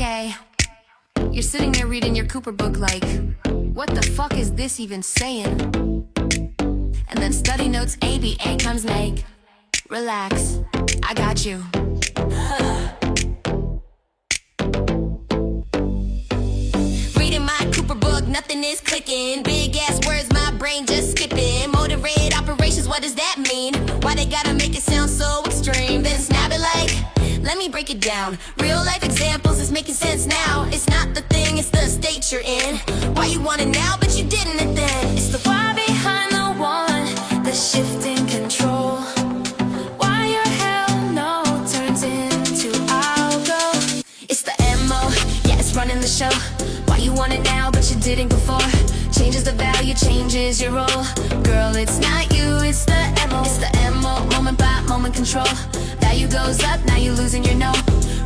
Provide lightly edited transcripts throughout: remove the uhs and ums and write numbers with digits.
Okay, you're sitting there reading your Cooper book like, what the fuck is this even saying? And then StudyNotesABA comes like, relax, I got you. Reading my Cooper book, nothing is clicking. Big ass words, my brain just skipping. Motivated operations, what does that mean? Why they gotta make it sound so extreme? Then snap it like, let me break it down. Real life examples is making sense now. It's not the thing, it's the state you're in. Why you want it now, but you didn't it then? It's the why behind the one, the shift in control. Why your hell no turns into I'll go. It's the MO, yeah, it's running the show. Why you want it now, but you didn't before? Changes the value, changes your role. Girl, it's not you, it's the MO. It's the MO, moment by moment control. Value goes up, now you're losing your no.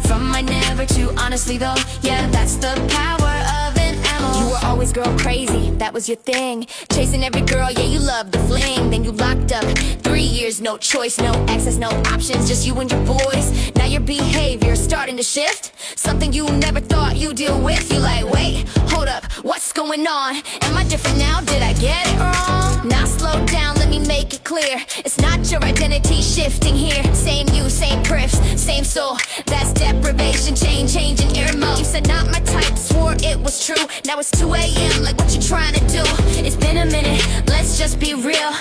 From my never to honestly though, yeah, that's the power of an MO. You were always girl crazy, that was your thing. Chasing every girl, yeah, you loved the fling. Then you locked up, 3 years, no choice, no access, no options, just you and your boys. Now your behavior starting to shift. Something you never thought you'd deal with. You like, wait, hold up, what's going on? Am I different now? Did I get it wrong? Now slow down, let me make it clear. It's not your identity shifting here. Same you, same prifs, same soul. That's deprivation, changing ear mode. You said not my type, swore it was true. Now it's 2 a.m, like what you trying to do? It's been a minute, let's just be real.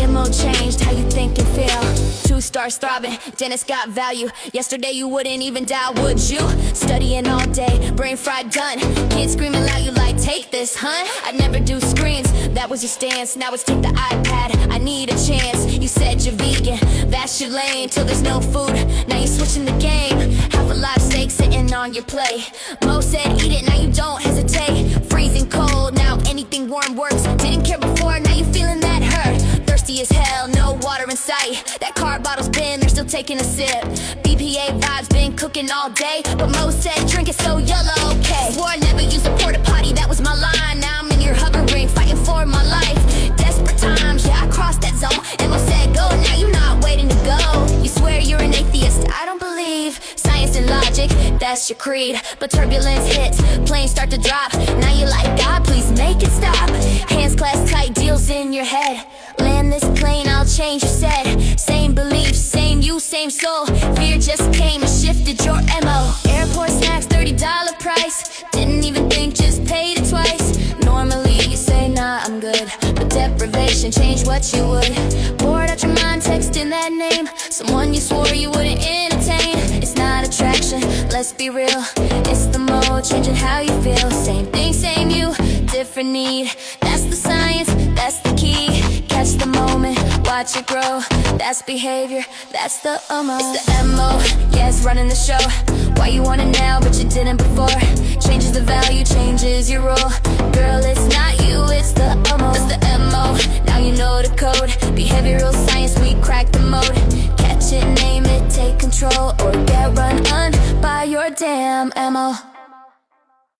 MO changed, how you think and feel. 2 stars throbbing, Dennis got value. Yesterday you wouldn't even die, would you? Studying all day, brain fried done. Kids screaming loud, you like, take this, hun. I'd never do screens, that was your stance. Now it's take the iPad, I need a chance. You said you're vegan, that's your lane. Till there's no food, now you're switching the game. Half a live steak sitting on your plate. Mo said eat it, now you don't hesitate. Freezing cold, now anything warm works. Didn't care before, now you feeling that hurt. Thirsty as hell, no water in sight. That car bottle's been, they're still taking a sip. BPA vibes been cooking all day, but Mo said drink it so yellow, okay. Swore I never used a porta potty, that was my line. Now I'm in your hovering, fighting for my life. Desperate times, yeah, I crossed that zone. And Mo said go, now you're not waiting to go. You swear you're an atheist, I don't believe. Science and logic, that's your creed. But turbulence hits, planes start to drop. Now you're like, God, please make it stop. Hands clasped tight, deals in your head. Land this plane, I'll change, you said. Same beliefs, same you, same soul. Fear just came and shifted your MO. Airport snacks, $30 price. Didn't even think, just paid it twice. Normally you say, nah, I'm good. But deprivation changed what you would. Bored out your mind, texting that name. Someone you swore you wouldn't entertain. It's not attraction, let's be real. It's the mode, changing how you feel. Same thing, same you, different need. That's the science, that's the key. Catch the moment, watch it grow. That's behavior, that's the MO. It's the MO, yeah, it's running the show. Why you want it now, but you didn't before? Changes the value, changes your role. Girl, it's not you, it's the MO. It's the MO, now you know the code. Behavioral science, we crack the mode. Catch it, name it, take control, or get run by your damn MO.